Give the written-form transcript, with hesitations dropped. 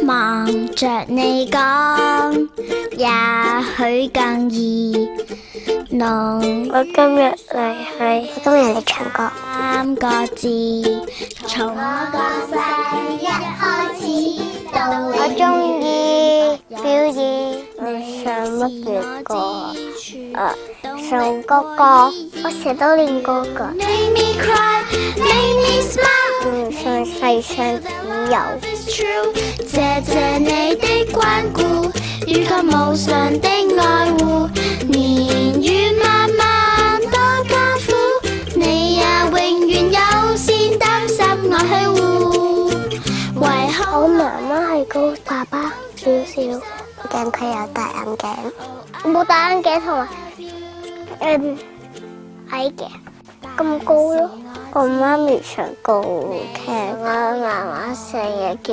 望着你講，也許更易濃。我今日嚟唱歌。三個字，從我個生日開始到我中意表演。你唱乜嘢歌啊？唱歌歌，我成日都練歌㗎。Make me cry, make me smile。唱世上只有。謝謝你的關顧，與及無償的愛護，年月漫漫多艱苦，你也永遠有先擔心我去護。為何我媽媽係高，爸爸少少，驚佢有戴眼鏡。我冇戴眼鏡同埋矮嘅，咁高咯。我媽咪唱歌好聽，我媽媽成日叫。